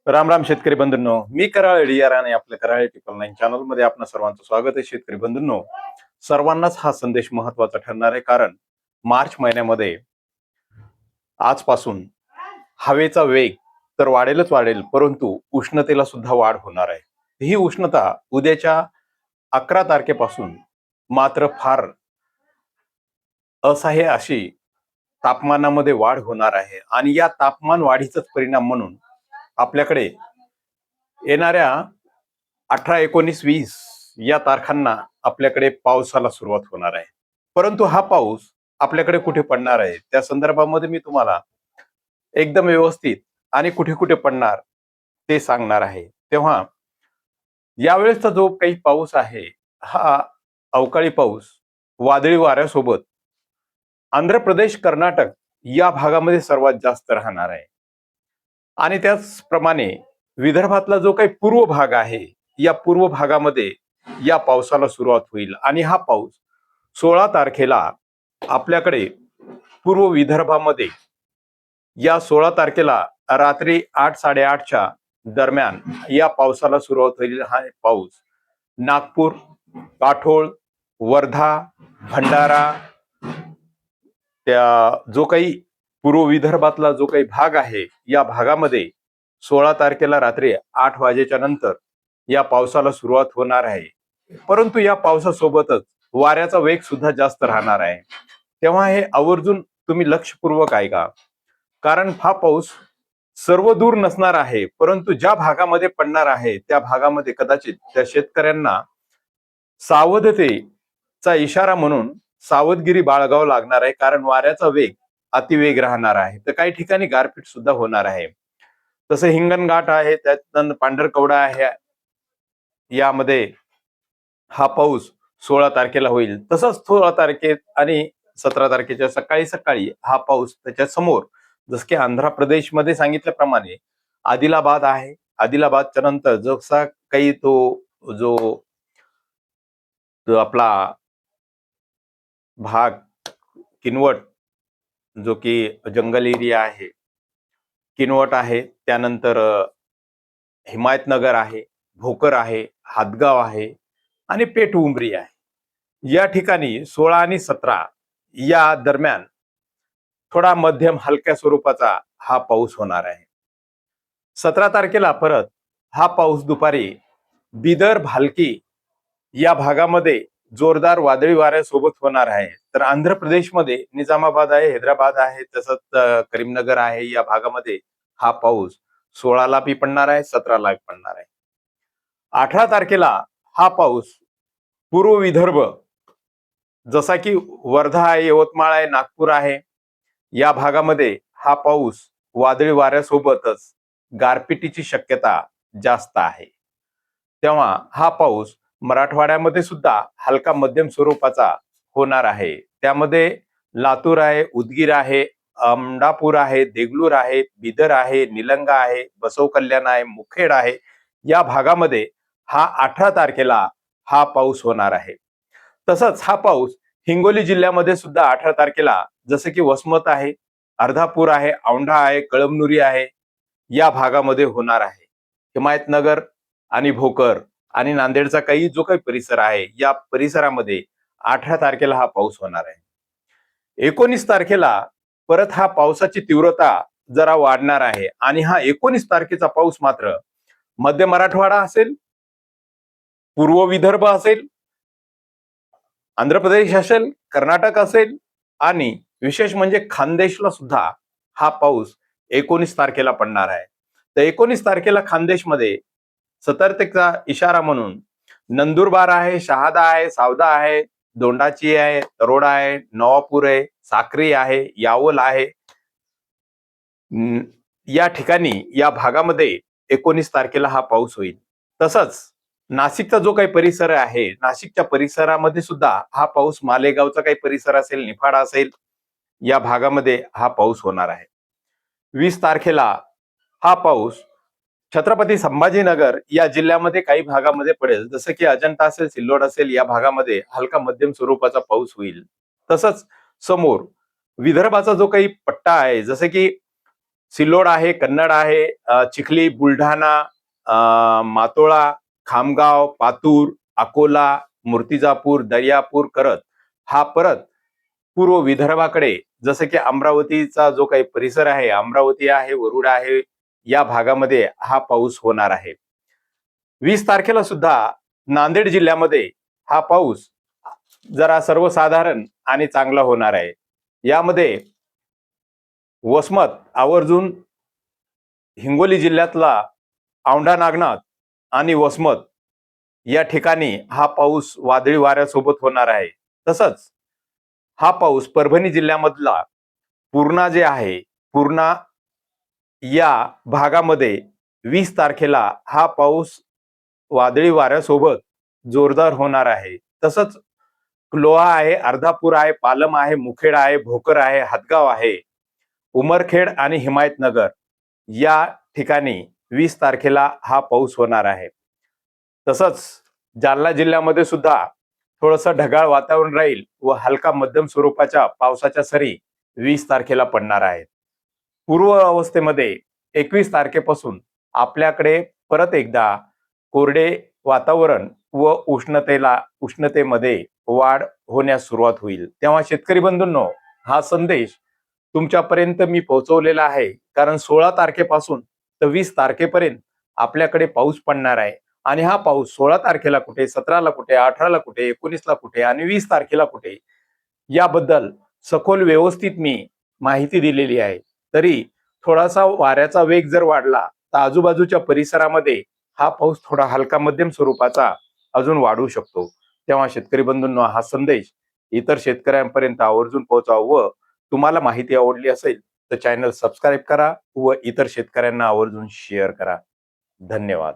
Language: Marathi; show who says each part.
Speaker 1: राम राम शेतकरी बंधूंनो, मी कराळ एडियार आणि आपल्या कराळे टिपल 9 चॅनल मध्ये आपणा सर्वांचं स्वागत आहे. शेतकरी बंधूंनो, सर्वांनाच हा संदेश महत्वाचा ठरणार आहे, कारण मार्च महिन्यामध्ये आजपासून हवेचा वेग तर वाढेलच वाढेल, परंतु उष्णतेला सुद्धा वाढ होणार आहे. ही उष्णता उद्याच्या 11 तारखेपासून मात्र फार असह्य अशी तापमानामध्ये वाढ होणार आहे आणि या तापमान वाढीचाच परिणाम म्हणून आपल्याकडे येणाऱ्या 18, 19, 20 या तारखांना आपल्याकडे पावसाला सुरुवात होणार आहे. परंतु हा पाऊस आपल्याकडे कुठे पडणार आहे त्या संदर्भामध्ये मी तुम्हाला एकदम व्यवस्थित आणि कुठे कुठे पडणार ते सांगणार आहे. तेव्हा यावेळेसचा जो काही पाऊस आहे, हा अवकाळी पाऊस वादळी वाऱ्यासोबत आंध्र प्रदेश, कर्नाटक या भागामध्ये सर्वात जास्त राहणार आहे. आणि त्याचप्रमाणे विदर्भातला जो काही पूर्व भाग आहे, या पूर्व भागामध्ये या पावसाला सुरुवात होईल आणि हा पाऊस 16 तारखेला आपल्याकडे पूर्व विदर्भामध्ये या 16 तारखेला रात्री 8, 8:30च्या दरम्यान या पावसाला सुरुवात होईल. हा पाऊस नागपूर, काठोळ, वर्धा, भंडारा, त्या जो काही पूर्व विदर्भातला जो काही भाग आहे, या भागामध्ये 16 तारखेला रात्री 8 वाजेच्या नंतर या पावसाला सुरुवात होणार आहे. परंतु या पावसासोबतच वाऱ्याचा वेग सुद्धा जास्त राहणार आहे. तेव्हा हे आवर्जून तुम्ही लक्षपूर्वक ऐका, कारण हा पाऊस सर्व दूर नसणार आहे, परंतु ज्या भागामध्ये पडणार आहे त्या भागामध्ये कदाचित त्या शेतकऱ्यांना सावधतेचा इशारा म्हणून सावधगिरी बाळगावं लागणार आहे, कारण वाऱ्याचा वेग अतिवेग राहणार आहे. तर काही ठिकाणी गारपीट सुद्धा होणार आहे. तसं हिंगणघाट आहे, त्यात पांढरकवडा आहे, यामध्ये हा पाऊस 16 तारखेला होईल. तसंच 16 तारखे आणि 17 तारखेच्या सकाळी सकाळी हा पाऊस त्याच्या समोर, जस की आंध्र प्रदेशमध्ये सांगितल्याप्रमाणे आदिलाबाद आहे. आदिलाबादच्या नंतर जसा काही तो जो जो आपला भाग किनवट, जो की जंगल एरिया आहे, किनवट आहे, त्यानंतर हिमायतनगर आहे, भोकर आहे, हातगाव आहे आणि पेठ उमरी आहे. या ठिकाणी 16 आणि 17 या दरम्यान थोडा मध्यम हलक्या स्वरूपाचा हा पाऊस होणार आहे. 17 तारखेला परत हा पाऊस दुपारी बिदर, भालकी या भागामध्ये जोरदार वादळी वाऱ्यासोबत होणार आहे. तर आंध्र प्रदेशमध्ये निजामाबाद आहे, हैदराबाद आहे, तसंच करीमनगर आहे, या भागामध्ये हा पाऊस 16ला बी पडणार आहे, 17ला पडणार आहे. 18 तारखेला हा पाऊस पूर्व विदर्भ, जसा की वर्धा आहे, यवतमाळ आहे, नागपूर आहे, या भागामध्ये हा पाऊस वादळी वाऱ्यासोबतच गारपिटीची शक्यता जास्त आहे. तेव्हा हा पाऊस मराठवाड्यामध्ये सुद्धा हलका मध्यम स्वरूपाचा होणार आहे. त्यामध्ये लातूर आहे, उदगीर आहे, अमडापूर आहे, देगलूर आहे, बिदर आहे, निलंगा आहे, बसव कल्याण आहे, मुखेड आहे, या भागामध्ये हा 18 तारखेला हा पाऊस होणार आहे. तसंच हा पाऊस हिंगोली जिल्ह्यामध्ये सुद्धा 18 तारखेला, जसं की वसमत आहे, अर्धापूर आहे, औंढा आहे, कळमनुरी आहे, या भागामध्ये होणार आहे. हिमायतनगर आणि भोकर आणि नांदेडचा जो काही परिसर आहे, या परिसरामध्ये 18 तारखेला हा पाऊस होणार आहे. 19 तारखेला परत हा पावसाची तीव्रता जरा वाढणार आहे आणि हा 19 तारखेचा पाऊस मात्र मध्य मराठवाडा असेल, पूर्व विदर्भ असेल, आंध्र प्रदेश असेल, कर्नाटक असेल आणि विशेष म्हणजे खानदेशला सुद्धा हा पाऊस 19 तारखेला पडणार आहे. तर 19 तारखेला खानदेशमध्ये सतर्कतेचा इशारा म्हणून नंदुरबार आहे, शहादा आहे, सावदा आहे, दोंडाची आहे, तरोडा आहे, नवापूर आहे, साक्री आहे, यावल आहे, या ठिकाणी या भागामध्ये 19 तारखेला हा पाऊस होईल. तसंच नाशिकचा जो काही परिसर आहे, नाशिकच्या परिसरामध्ये सुद्धा हा पाऊस, मालेगावचा काही परिसर असेल, निफाड असेल, या भागामध्ये हा पाऊस होणार आहे. 20 तारखेला हा पाऊस छत्रपती संभाजीनगर या जिल्ह्यामध्ये काही भागामध्ये पडेल, जसं की अजंठा असेल, सिल्लोड असेल, या भागामध्ये हलका मध्यम स्वरूपाचा पाऊस होईल. तसंच समोर विदर्भाचा जो काही पट्टा आहे, जसं की सिल्लोड आहे, कन्नड आहे, चिखली, बुलढाणा, मातोळा, खामगाव, पातूर, अकोला, मूर्तिजापूर, दर्यापूर करत हा परत पूर्व विदर्भाकडे, जसं की अमरावतीचा जो काही परिसर आहे, अमरावती आहे, वरुड आहे, या भागामध्ये हा पाऊस होणार आहे. 20 तारखेला सुद्धा नांदेड जिल्ह्यामध्ये हा पाऊस जरा सर्वसाधारण आणि चांगला होणार आहे. यामध्ये वसमत आवर्जून हिंगोली जिल्ह्यातला औंढा नागनाथ आणि वसमत या ठिकाणी हा पाऊस वादळी वाऱ्यासोबत होणार आहे. तसंच हा पाऊस परभणी जिल्ह्यामधला पूर्णा जे आहे, पूर्णा या भागामध्ये 20 तारखेला हा पाऊस वादळी वाऱ्यासोबत जोरदार होणार आहे. तसंच लोहा आहे, अर्धापूर आहे, पालम आहे, मुखेड आहे, भोकर आहे, हदगाव आहे, उमरखेड आणि हिमायतनगर या ठिकाणी 20 तारखेला हा पाऊस होणार आहे. तसंच जालना जिल्ह्यामध्ये सुद्धा थोडंसं ढगाळ वातावरण राहील व हलका मध्यम स्वरूपाच्या पावसाच्या सरी 20 तारखेला पडणार आहेत. पूर्व अवस्थेमध्ये 21 तारखेपासून आपल्याकडे परत एकदा कोरडे वातावरण व उष्णतेमध्ये वाढ होण्यास सुरुवात होईल. तेव्हा शेतकरी बंधूंनो, हा संदेश तुमच्यापर्यंत मी पोहोचवलेला आहे. कारण 16 तारखेपासून तर 20 तारखेपर्यंत आपल्याकडे पाऊस पडणार आहे आणि हा पाऊस 16 तारखेला कुठे, 17ला कुठे, 18ला कुठे, 19ला कुठे आणि 20 तारखेला कुठे, याबद्दल सखोल व्यवस्थित मी माहिती दिलेली आहे. तरी थोडासा वाऱ्याचा वेग जर वाढला तर आजूबाजूच्या परिसरामध्ये हा पाऊस थोडा हलका मध्यम स्वरूपाचा अजून वाढू शकतो. तेव्हा शेतकरी बंधूंनो, हा संदेश इतर शेतकऱ्यांपर्यंत आवर्जून पोहोचावा व तुम्हाला माहिती आवडली असेल तर चॅनल सबस्क्राईब करा व इतर शेतकऱ्यांना आवर्जून शेअर करा. धन्यवाद.